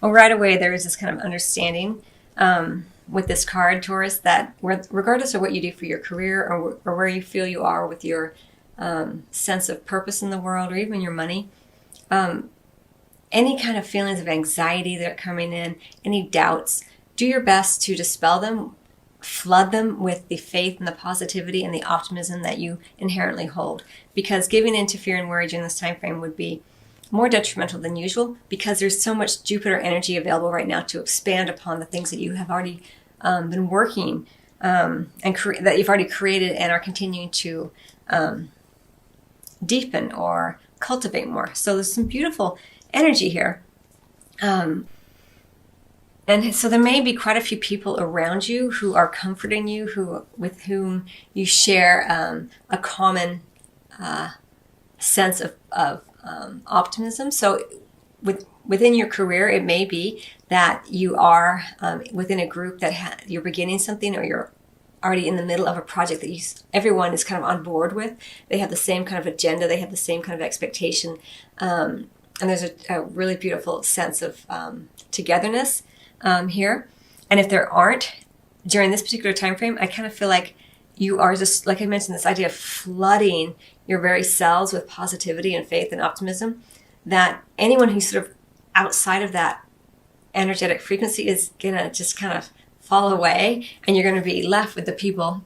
Well, right away, there is this kind of understanding with this card, Taurus, that regardless of what you do for your career or where you feel you are with your sense of purpose in the world or even your money, any kind of feelings of anxiety that are coming in, any doubts, do your best to dispel them, flood them with the faith and the positivity and the optimism that you inherently hold. Because giving in to fear and worry during this time frame would be more detrimental than usual, because there's so much Jupiter energy available right now to expand upon the things that you have already been working and that you've already created and are continuing to deepen or cultivate more. So there's some beautiful energy here. And so there may be quite a few people around you who are comforting you, with whom you share a common sense of optimism. So within your career, it may be that you are within a group that you're beginning something, or you're already in the middle of a project that everyone is kind of on board with. They have the same kind of agenda. They have the same kind of expectation. And there's a really beautiful sense of togetherness here. And if there aren't, during this particular time frame, I kind of feel like you are just, like I mentioned, this idea of flooding your very cells with positivity and faith and optimism, that anyone who's sort of outside of that energetic frequency is going to just kind of fall away, and you're going to be left with the people,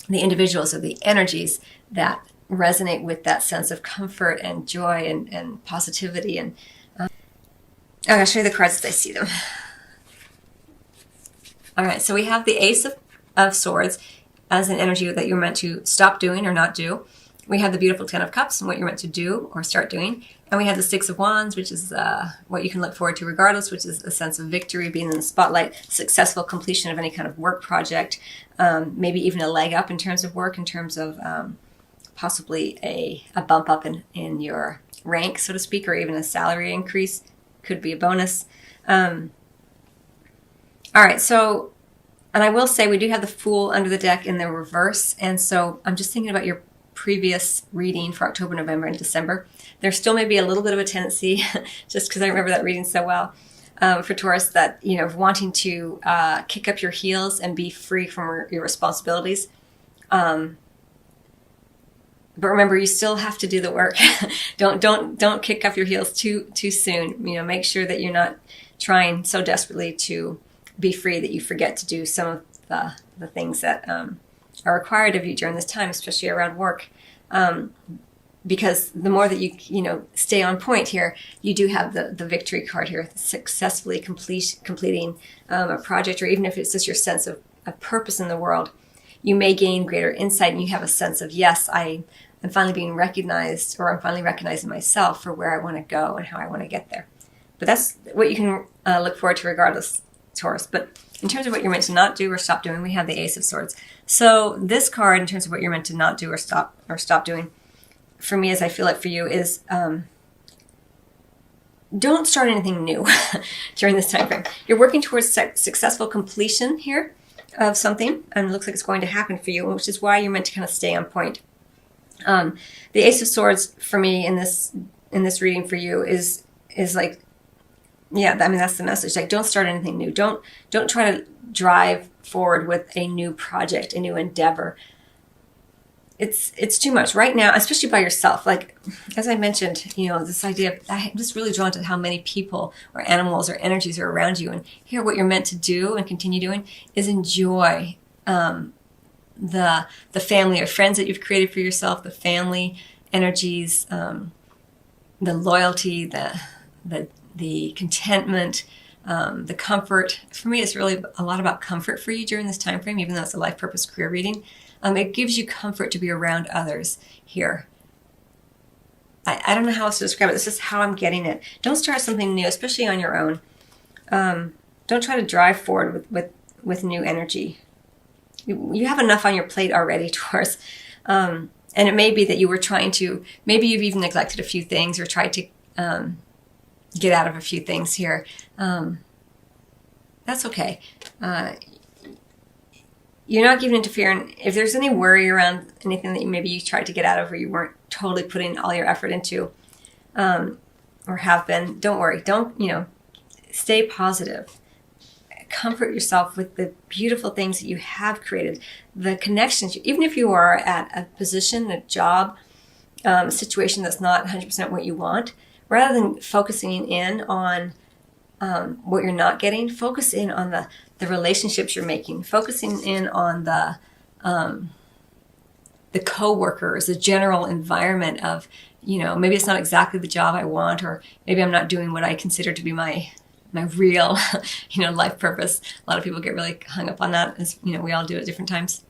the individuals, or the energies that resonate with that sense of comfort and joy and positivity. And I'm going to show you the cards as I see them. All right, so we have the Ace of Swords as an energy that you're meant to stop doing or not do. We have the beautiful Ten of Cups and what you're meant to do or start doing. And we have the Six of Wands, which is what you can look forward to regardless, which is a sense of victory, being in the spotlight, successful completion of any kind of work project, maybe even a leg up in terms of work, in terms of possibly a bump up in your rank, so to speak, or even a salary increase. Could be a bonus. All right, so, and I will say we do have the Fool under the deck in the reverse, and so I'm just thinking about your previous reading for October, November, and December. There still may be a little bit of a tendency, just because I remember that reading so well, for Taurus, that, wanting to kick up your heels and be free from your responsibilities. But remember, you still have to do the work. Don't kick up your heels too soon. Make sure that you're not trying so desperately to be free that you forget to do some of the things that are required of you during this time, especially around work. Because the more that you stay on point here, you do have the victory card here, successfully completing a project, or even if it's just your sense of purpose in the world, you may gain greater insight, and you have a sense of, yes, I'm finally being recognized, or I'm finally recognizing myself for where I want to go and how I want to get there. But that's what you can look forward to regardless, Taurus. But in terms of what you're meant to not do or stop doing, we have the Ace of Swords. So this card, in terms of what you're meant to not do or stop doing, for me, as I feel it for you, is don't start anything new during this time frame. You're working towards successful completion here of something, and it looks like it's going to happen for you, which is why you're meant to kind of stay on point. The Ace of Swords for me in this reading for you is like, yeah, I mean, that's the message. Like, don't start anything new. Don't try to drive forward with a new project, a new endeavor. It's too much right now, especially by yourself. Like, as I mentioned, this idea of, I'm just really drawn to how many people or animals or energies are around you. And here, what you're meant to do and continue doing is enjoy the family or friends that you've created for yourself, the family energies, the loyalty, the contentment, the comfort. For me, it's really a lot about comfort for you during this time frame, even though it's a life purpose career reading. It gives you comfort to be around others here. I don't know how else to describe it. This is how I'm getting it. Don't start something new, especially on your own. Don't try to drive forward with new energy. You have enough on your plate already, Taurus. And it may be that you were trying to, maybe you've even neglected a few things or tried to get out of a few things here. That's okay. You're not giving into fear, and if there's any worry around anything that maybe you tried to get out of or you weren't totally putting all your effort into, or have been, don't worry. stay positive. Comfort yourself with the beautiful things that you have created, the connections. Even if you are at a position, a job, a situation that's not 100% what you want, rather than focusing in on what you're not getting, focus in on the relationships you're making, focusing in on the co-workers, the general environment of, maybe it's not exactly the job I want, or maybe I'm not doing what I consider to be my real, life purpose. A lot of people get really hung up on that, as we all do at different times.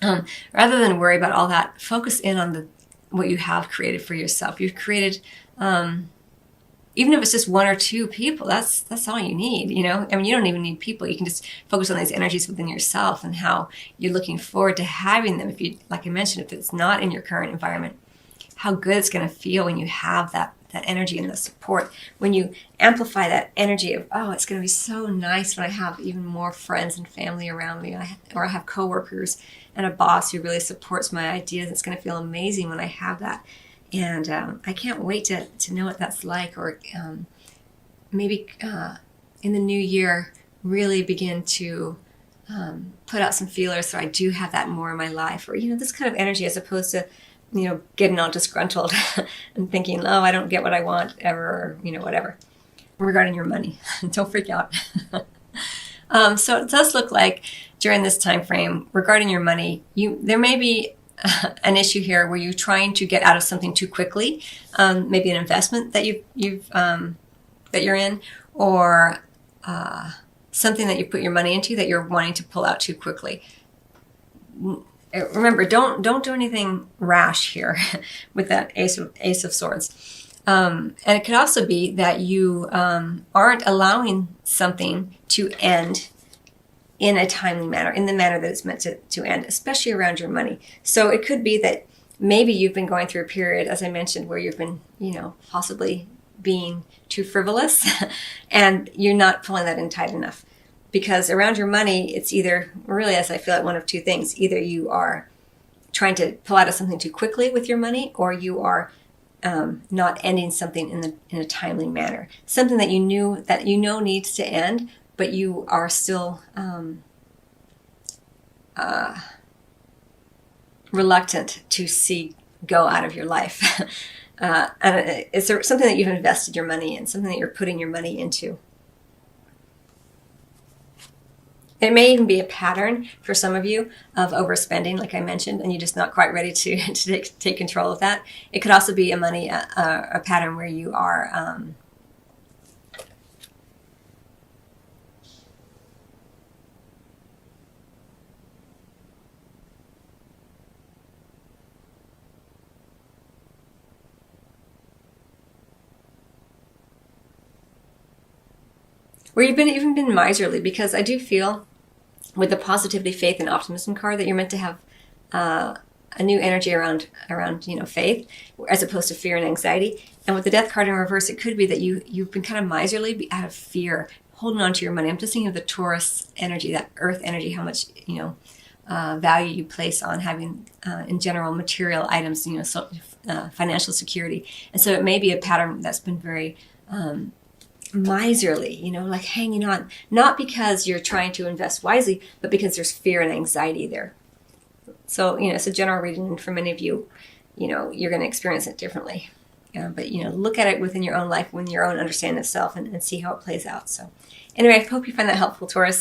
Rather than worry about all that, focus in on what you have created for yourself. You've created, even if it's just one or two people, that's all you need. You don't even need people. You can just focus on these energies within yourself and how you're looking forward to having them. If you, like I mentioned, if it's not in your current environment, how good it's going to feel when you have that energy and the support, when you amplify that energy of, oh, it's going to be so nice when I have even more friends and family around me, or I have coworkers and a boss who really supports my ideas. It's going to feel amazing when I have that. And I can't wait to know what that's like, or maybe in the new year, really begin to put out some feelers so I do have that more in my life, or, this kind of energy, as opposed to getting all disgruntled and thinking, oh, I don't get what I want ever, or, whatever. Regarding your money, don't freak out. So it does look like during this time frame, regarding your money, there may be an issue here where you're trying to get out of something too quickly, maybe an investment that that you're in, or something that you put your money into that you're wanting to pull out too quickly. Remember, don't do anything rash here with that Ace of Swords. And it could also be that you aren't allowing something to end in a timely manner, in the manner that it's meant to end, especially around your money. So it could be that maybe you've been going through a period, as I mentioned, where you've been, possibly being too frivolous and you're not pulling that in tight enough. Because around your money, it's either, really, as I feel like, one of two things. Either you are trying to pull out of something too quickly with your money, or you are not ending something in a timely manner. Something that you know needs to end, but you are still reluctant to see go out of your life. And it's something that you've invested your money in, something that you're putting your money into. It may even be a pattern for some of you of overspending, like I mentioned, and you're just not quite ready to take control of that. It could also be a pattern where you are where you've even been miserly, because I do feel with the positivity, faith, and optimism card that you're meant to have a new energy around faith, as opposed to fear and anxiety. And with the Death card in reverse, it could be that you've been kind of miserly out of fear, holding on to your money. I'm just thinking of the Taurus energy, that earth energy, how much value you place on having in general material items, financial security. And so it may be a pattern that's been very miserly, like hanging on, not because you're trying to invest wisely, but because there's fear and anxiety there. So, it's a general reading, and for many of you, you're going to experience it differently. But, look at it within your own life, within your own understanding of self, and see how it plays out. So anyway, I hope you find that helpful, Taurus.